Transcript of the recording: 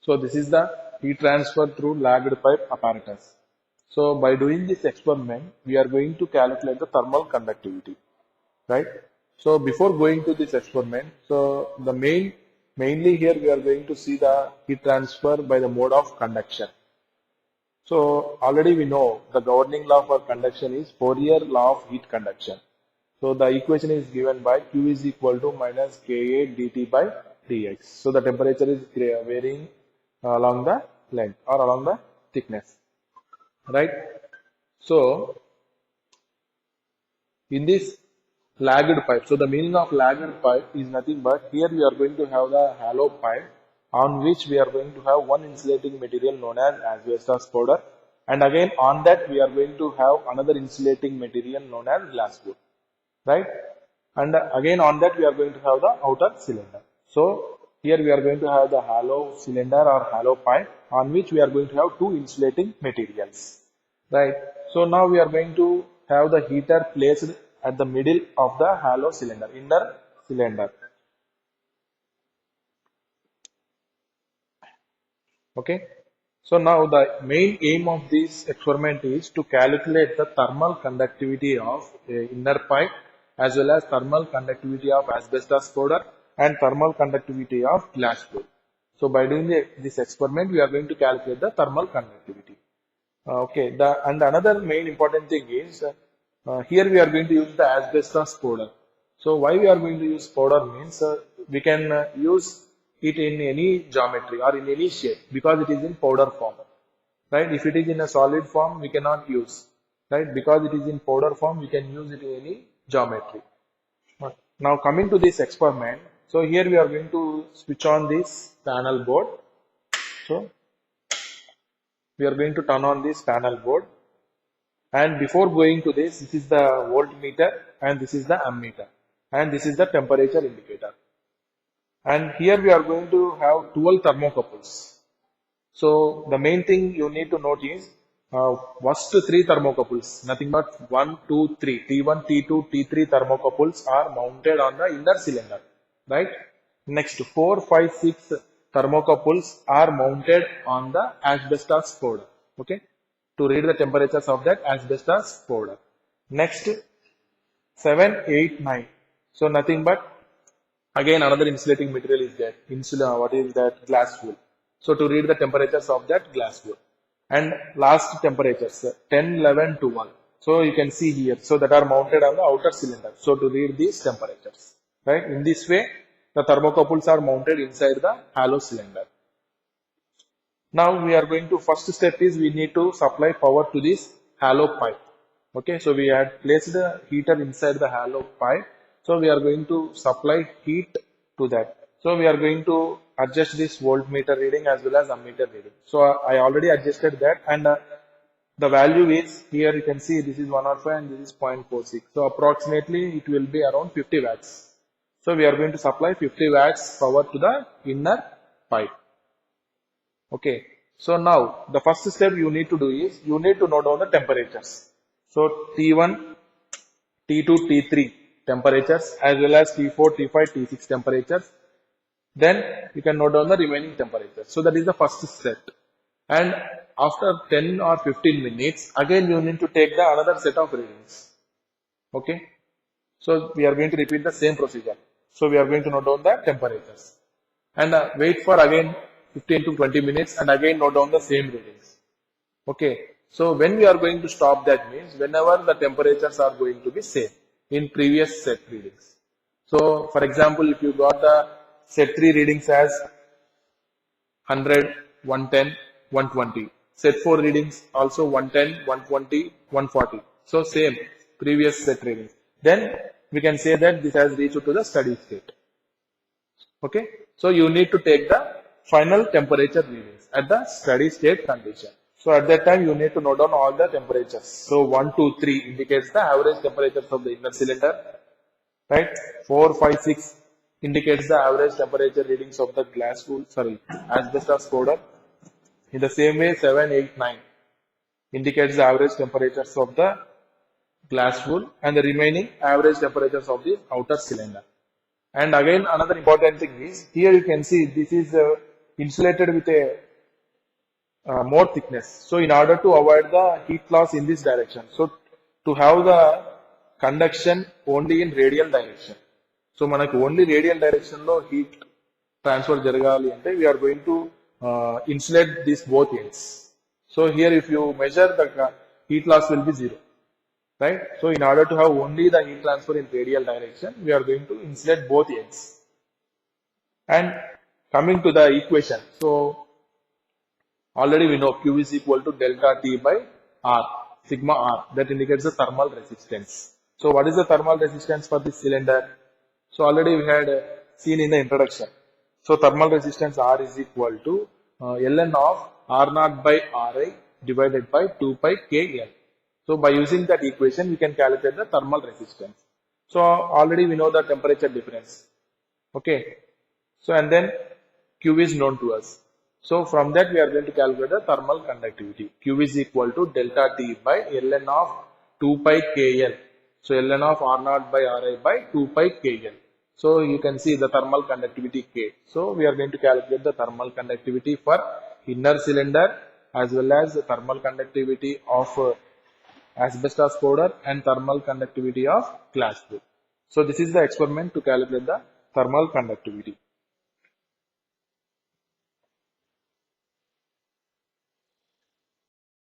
So this is the heat transfer through lagged pipe apparatus. So by doing this experiment, we are going to calculate the thermal conductivity, right? So before going to this experiment, so the mainly here we are going to see the heat transfer by the mode of conduction. So already we know the governing law for conduction is Fourier law of heat conduction. So the equation is given by Q is equal to minus Ka dt by dx. So the temperature is varying along the length or along the thickness, right? So in this lagged pipe, so the meaning of lagged pipe is nothing but here we are going to have the hollow pipe on which we are going to have one insulating material known as asbestos powder, and again on that we are going to have another insulating material known as glass wool, right? And again on that we are going to have the outer cylinder. So here we are going to have the hollow cylinder or hollow pipe on which we are going to have two insulating materials, right? So now we are going to have the heater placed at the middle of the hollow cylinder, inner cylinder. Okay. So now the main aim of this experiment is to calculate the thermal conductivity of a inner pipe as well as thermal conductivity of asbestos powder and thermal conductivity of glass wool. So by doing this experiment, we are going to calculate the thermal conductivity. Okay. And another main important thing is here we are going to use the asbestos powder. So why we are going to use powder means we can use it in any geometry or in any shape because it is in powder form, right? If it is in a solid form, we cannot use, right? Because it is in powder form, we can use it in any geometry. Now coming to this experiment, so here we are going to switch on this panel board. So we are going to turn on this panel board, and before going to this is the voltmeter and this is the ammeter and this is the temperature indicator. And here we are going to have 12 thermocouples. So the main thing you need to note is first three thermocouples, nothing but 1, 2, 3, T1, T2, T3 thermocouples are mounted on the inner cylinder, right? Next 4, 5, 6 thermocouples are mounted on the asbestos powder, okay, to read the temperatures of that asbestos powder. Next 7, 8, 9. So nothing but again another insulating material is there. What is that? Glass wool. So to read the temperatures of that glass wool. And last temperatures 10, 11, 12. So you can see here. So that are mounted on the outer cylinder. So to read these temperatures, right? In this way, the thermocouples are mounted inside the hollow cylinder. Now we are going to first step is we need to supply power to this hollow pipe. Okay, so we had placed the heater inside the hollow pipe. So we are going to supply heat to that. So we are going to adjust this voltmeter reading as well as ammeter reading. So I already adjusted that, and the value is here you can see this is 105 and this is 0.46. So approximately it will be around 50 watts. So we are going to supply 50 watts power to the inner pipe. Okay. So now the first step you need to do is you need to note down the temperatures. So T1, T2, T3 temperatures as well as T4, T5, T6 temperatures. Then you can note down the remaining temperatures. So that is the first step. And after 10 or 15 minutes, again you need to take the another set of readings. Okay. So we are going to repeat the same procedure. So we are going to note down the temperatures. And wait for again 15 to 20 minutes and again note down the same readings. Okay. So when we are going to stop, that means whenever the temperatures are going to be same in previous set readings. So for example, if you got the set 3 readings as 100, 110, 120. Set 4 readings also 110, 120, 140. So same previous set readings. Then we can say that this has reached to the steady state. Okay. So you need to take the final temperature readings at the steady state condition. So at that time you need to note down all the temperatures. So 1, 2, 3 indicates the average temperatures of the inner cylinder, right? 4, 5, 6 indicates the average temperature readings of the asbestos powder. In the same way 7, 8, 9 indicates the average temperatures of the glass wool and the remaining average temperatures of the outer cylinder. And again another important thing is here you can see this is insulated with a more thickness. So in order to avoid the heat loss in this direction, so to have the conduction only in radial direction. So మనకు only radial direction లో heat transfer జరగాలి అంటే we are going to insulate these both ends. So here if you measure the heat loss will be zero, right? So in order to have only the heat transfer in radial direction, we are going to insulate both ends. And coming to the equation, so already we know Q is equal to delta T by R, sigma R, that indicates the thermal resistance. So what is the thermal resistance for this cylinder? So already we had seen in the introduction. So thermal resistance R is equal to ln of R0 by Ri divided by 2 pi Kl. So by using that equation, we can calculate the thermal resistance. So already we know the temperature difference. Okay. So and then Q is known to us. So from that we are going to calculate the thermal conductivity. Q is equal to delta T by ln of 2 pi Kl. So ln of R0 by Ri by 2 pi Kl. So you can see the thermal conductivity K. So we are going to calculate the thermal conductivity for inner cylinder as well as the thermal conductivity of asbestos powder and thermal conductivity of glass wool. So this is the experiment to calculate the thermal conductivity.